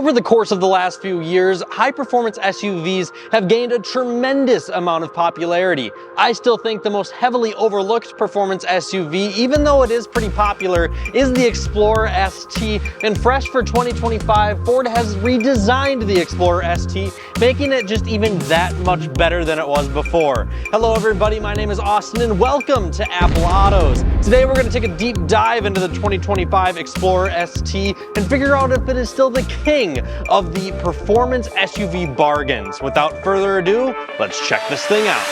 Over the course of the last few years, high-performance SUVs have gained a tremendous amount of popularity. I still think the most heavily overlooked performance SUV, even though it is pretty popular, is the Explorer ST, and fresh for 2025, Ford has redesigned the Explorer ST, making it just even that much better than it was before. Hello everybody, my name is Austin and welcome to Apple Autos. Today we're going to take a deep dive into the 2025 Explorer ST and figure out if it is still the king of the performance SUV bargains. Without further ado, let's check this thing out.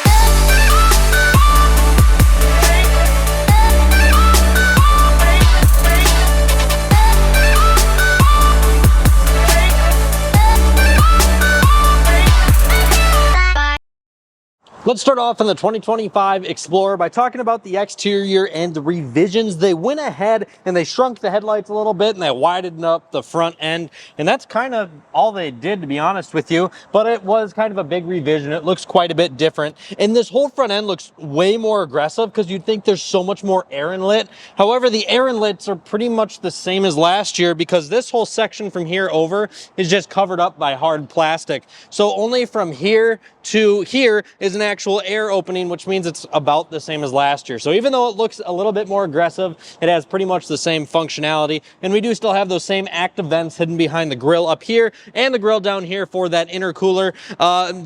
Let's start off in the 2025 Explorer by talking about the exterior and the revisions. They went ahead and they shrunk the headlights a little bit and they widened up the front end. And that's kind of all they did, to be honest with you. But it was kind of a big revision. It looks quite a bit different. And this whole front end looks way more aggressive because you'd think there's so much more air inlet. However, the air inlets are pretty much the same as last year because this whole section from here over is just covered up by hard plastic. So only from here to here is an actual air opening, which means it's about the same as last year. So even though it looks a little bit more aggressive, it has pretty much the same functionality, and we do still have those same active vents hidden behind the grille up here and the grille down here for that intercooler.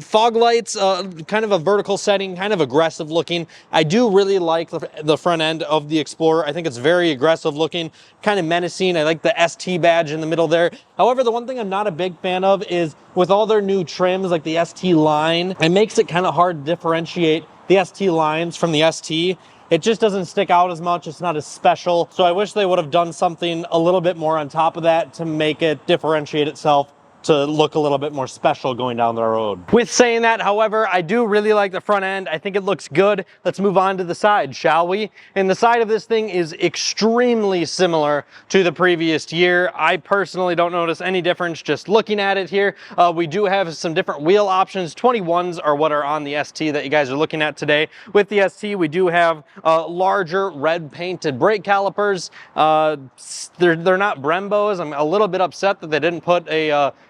Fog lights, kind of a vertical setting, kind of aggressive looking. I do really like the front end of the Explorer. I think it's very aggressive looking, kind of menacing. I like the ST badge in the middle there. However, the one thing I'm not a big fan of is with all their new trims like the ST line, it makes it kind of hard to differentiate the ST lines from the ST. It just doesn't stick out as much. It's not as special. So I wish they would have done something a little bit more on top of that to make it differentiate itself, to look a little bit more special going down the road. With saying that, however, I do really like the front end. I think it looks good. Let's move on to the side, shall we? And the side of this thing is extremely similar to the previous year. I personally don't notice any difference just looking at it here. We do have some different wheel options. 21s are what are on the ST that you guys are looking at today. With the ST, we do have larger red painted brake calipers. They're not Brembos. I'm a little bit upset that they didn't put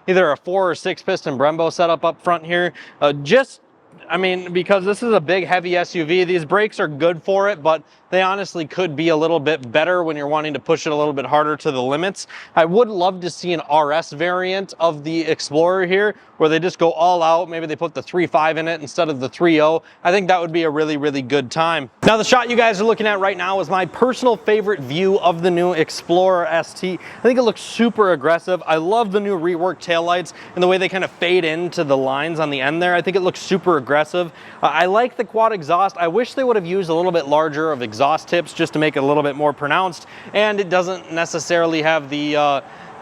either a 4 or 6 piston Brembo setup up front here. Because this is a big heavy SUV, these brakes are good for it, but they honestly could be a little bit better when you're wanting to push it a little bit harder to the limits. I would love to see an RS variant of the Explorer here, where they just go all out. Maybe they put the 3.5 in it instead of the 3.0. I think that would be a really, really good time. Now, the shot you guys are looking at right now is my personal favorite view of the new Explorer ST. I think it looks super aggressive. I love the new reworked taillights and the way they kind of fade into the lines on the end there. I think it looks super aggressive. I like the quad exhaust. I wish they would have used a little bit larger of exhaust tips just to make it a little bit more pronounced, and it doesn't necessarily have the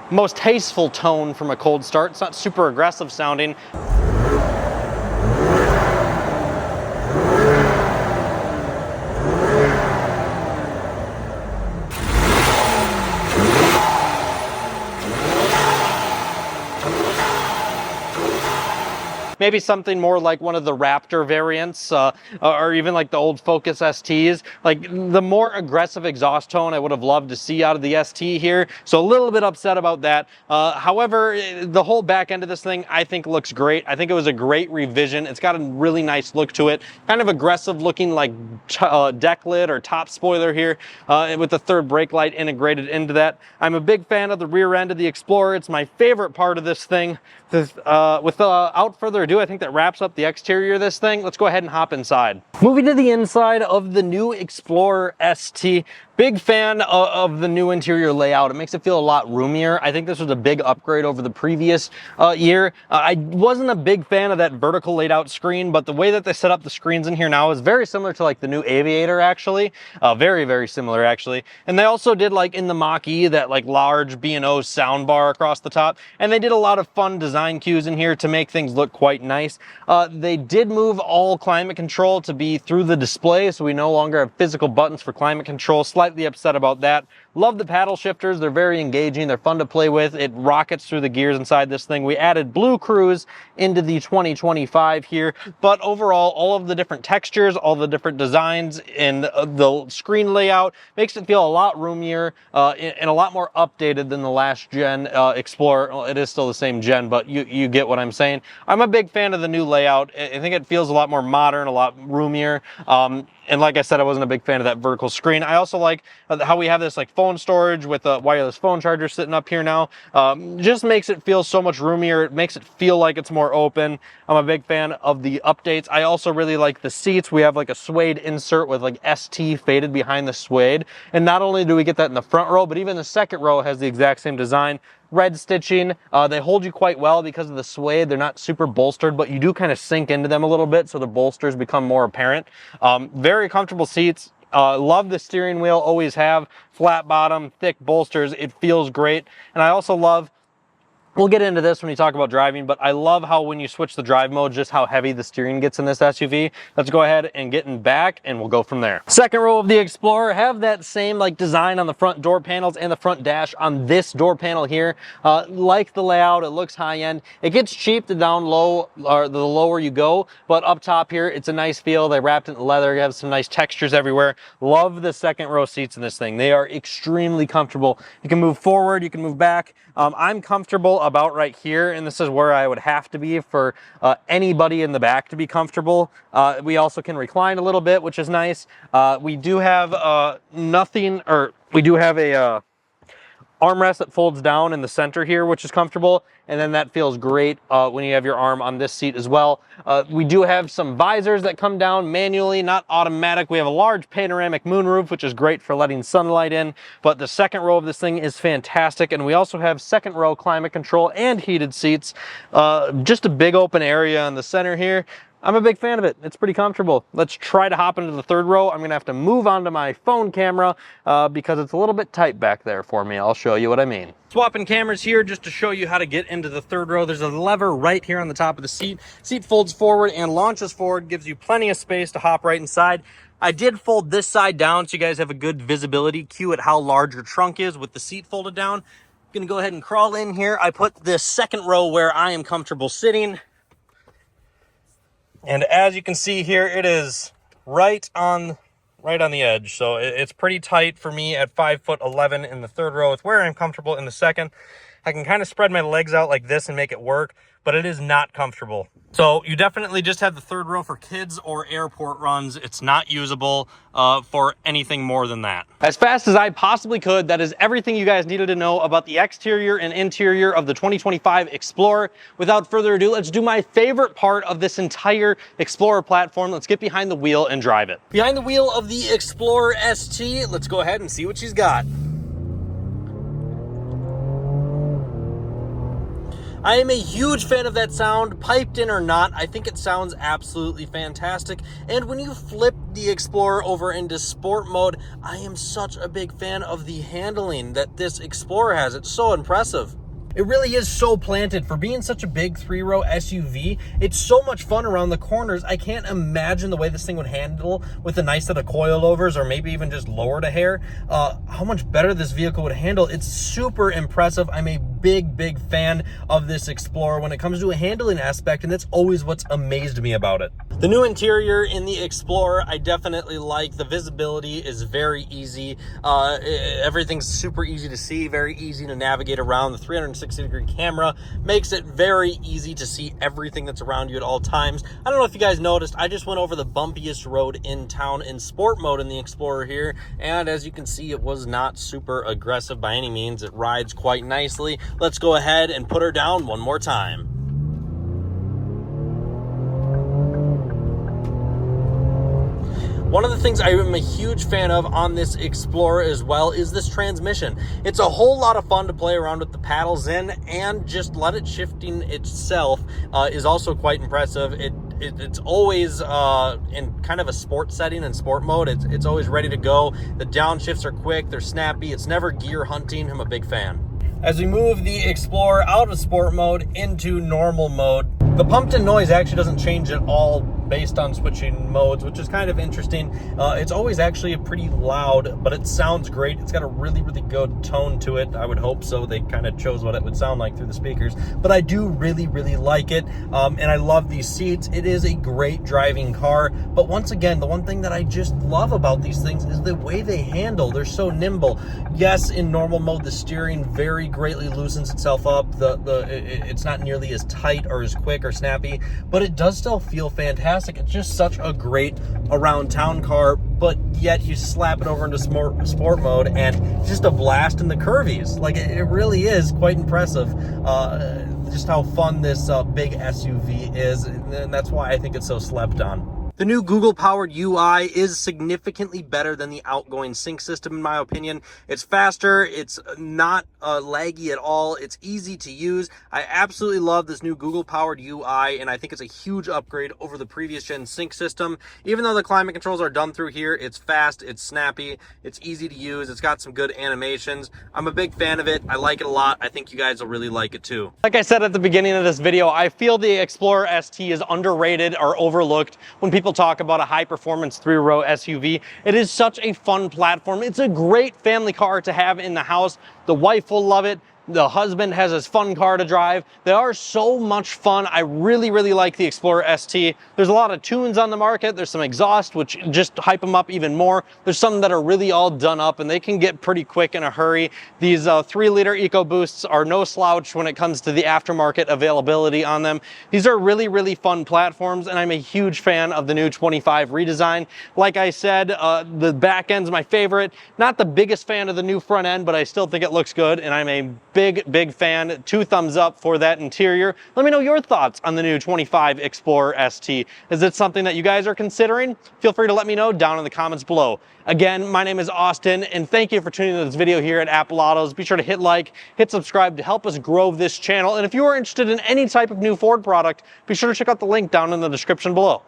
most tasteful tone from a cold start. It's not super aggressive sounding. Maybe something more like one of the Raptor variants, or even like the old Focus STs. Like the more aggressive exhaust tone I would have loved to see out of the ST here. So a little bit upset about that. However, the whole back end of this thing I think looks great. I think it was a great revision. It's got a really nice look to it. Kind of aggressive looking like deck lid or top spoiler here with the third brake light integrated into that. I'm a big fan of the rear end of the Explorer. It's my favorite part of this thing. Without further ado, I think that wraps up the exterior of this thing. Let's go ahead and hop inside. Moving to the inside of the new Explorer ST. Big fan of the new interior layout. It makes it feel a lot roomier. I think this was a big upgrade over the previous year. I wasn't a big fan of that vertical laid out screen, but the way that they set up the screens in here now is very similar to like the new Aviator actually. Very, very similar actually. And they also did like in the Mach-E that like large B&O sound bar across the top. And they did a lot of fun design cues in here to make things look quite nice. They did move all climate control to be through the display, so we no longer have physical buttons for climate control. Slide slightly upset about that. Love the paddle shifters. They're very engaging. They're fun to play with. It rockets through the gears inside this thing. We added Blue Cruise into the 2025 here, but overall, all of the different textures, all the different designs, and the screen layout makes it feel a lot roomier and a lot more updated than the last gen Explorer. Well, it is still the same gen, but you get what I'm saying. I'm a big fan of the new layout. I think it feels a lot more modern, a lot roomier. And like I said, I wasn't a big fan of that vertical screen. I also like how we have this like phone storage with a wireless phone charger sitting up here now. Just makes it feel so much roomier. It makes it feel like it's more open. I'm a big fan of the updates. I also really like the seats. We have like a suede insert with like ST faded behind the suede. And not only do we get that in the front row, but even the second row has the exact same design. Red stitching. They hold you quite well because of the suede. They're not super bolstered, but you do kind of sink into them a little bit, so the bolsters become more apparent. Very comfortable seats. Love the steering wheel, always have. Flat bottom, thick bolsters. It feels great. And I also love, we'll get into this when we talk about driving, but I love how when you switch the drive mode, just how heavy the steering gets in this SUV. Let's go ahead and get in back and we'll go from there. Second row of the Explorer have that same like design on the front door panels and the front dash on this door panel here. Like the layout, it looks high end. It gets cheap the down low or the lower you go, but up top here, it's a nice feel. They wrapped it in leather. You have some nice textures everywhere. Love the second row seats in this thing. They are extremely comfortable. You can move forward, you can move back. I'm comfortable about right here, and this is where I would have to be for anybody in the back to be comfortable. We also can recline a little bit, which is nice. We do have we do have a armrest that folds down in the center here, which is comfortable, and then that feels great when you have your arm on this seat as well. We do have some visors that come down manually, not automatic. We have a large panoramic moonroof, which is great for letting sunlight in, but the second row of this thing is fantastic, and we also have second row climate control and heated seats. Just a big open area in the center here. I'm a big fan of it. It's pretty comfortable. Let's try to hop into the third row. I'm gonna have to move onto my phone camera because it's a little bit tight back there for me. I'll show you what I mean. Swapping cameras here just to show you how to get into the third row. There's a lever right here on the top of the seat. Seat folds forward and launches forward, gives you plenty of space to hop right inside. I did fold this side down so you guys have a good visibility cue at how large your trunk is with the seat folded down. I'm gonna go ahead and crawl in here. I put this second row where I am comfortable sitting. And as you can see here, it is right on the edge. So it's pretty tight for me at 5'11" in the third row. It's where I'm comfortable in the second. I can kind of spread my legs out like this and make it work, but it is not comfortable. So you definitely just have the third row for kids or airport runs. It's not usable for anything more than that. As fast as I possibly could, that is everything you guys needed to know about the exterior and interior of the 2025 Explorer. Without further ado, let's do my favorite part of this entire Explorer platform. Let's get behind the wheel and drive it. Behind the wheel of the Explorer ST, let's go ahead and see what she's got. I am a huge fan of that sound, piped in or not. I think it sounds absolutely fantastic. And when you flip the Explorer over into sport mode, I am such a big fan of the handling that this Explorer has. It's so impressive. It really is so planted. For being such a big three-row SUV, it's so much fun around the corners. I can't imagine the way this thing would handle with a nice set of coilovers or maybe even just lowered a hair. How much better this vehicle would handle. It's super impressive. I'm a big fan of this Explorer when it comes to a handling aspect, and that's always what's amazed me about it. The new interior in the Explorer, I definitely like. The visibility is very easy. Everything's super easy to see, very easy to navigate around. The 360-degree camera makes it very easy to see everything that's around you at all times. I don't know if you guys noticed, I just went over the bumpiest road in town in sport mode in the Explorer here, and as you can see, it was not super aggressive by any means. It rides quite nicely. Let's go ahead and put her down one more time. One of the things I am a huge fan of on this Explorer as well is this transmission. It's a whole lot of fun to play around with the paddles in, and just let it shifting itself is also quite impressive. It's always in kind of a sport setting and sport mode. It's always ready to go. The downshifts are quick, they're snappy. It's never gear hunting. I'm a big fan. As we move the Explorer out of sport mode into normal mode, the pumped-in noise actually doesn't change at all based on switching modes, which is kind of interesting. It's always actually pretty loud, but it sounds great. It's got a really, really good tone to it. I would hope so. They kind of chose what it would sound like through the speakers, but I do really, really like it. And I love these seats. It is a great driving car, but once again, the one thing that I just love about these things is the way they handle. They're so nimble. Yes, in normal mode, the steering very greatly loosens itself up. It's not nearly as tight or as quick or snappy, but it does still feel fantastic. It's just such a great around town car, but yet you slap it over into sport mode and it's just a blast in the curvies. Like it really is quite impressive. Just how fun this big SUV is, and that's why I think it's so slept on. The new Google-powered UI is significantly better than the outgoing sync system, in my opinion. It's faster, it's not laggy at all, it's easy to use. I absolutely love this new Google-powered UI, and I think it's a huge upgrade over the previous gen sync system. Even though the climate controls are done through here, it's fast, it's snappy, it's easy to use, it's got some good animations. I'm a big fan of it, I like it a lot. I think you guys will really like it too. Like I said at the beginning of this video, I feel the Explorer ST is underrated or overlooked when people talk about a high-performance three-row SUV. It is such a fun platform. It's a great family car to have in the house. The wife will love it. The husband has his fun car to drive. They are so much fun. I really, really like the Explorer ST. There's a lot of tunes on the market. There's some exhaust, which just hype them up even more. There's some that are really all done up, and they can get pretty quick in a hurry. These 3-liter EcoBoosts are no slouch when it comes to the aftermarket availability on them. These are really, really fun platforms, and I'm a huge fan of the new 25 redesign. Like I said, the back end's my favorite. Not the biggest fan of the new front end, but I still think it looks good, and I'm a big fan. 2 thumbs up for that interior. Let me know your thoughts on the new 25 Explorer ST. Is it something that you guys are considering? Feel free to let me know down in the comments below. Again, my name is Austin, and thank you for tuning in this video here at Apple Autos. Be sure to hit like, hit subscribe to help us grow this channel. And if you are interested in any type of new Ford product, be sure to check out the link down in the description below.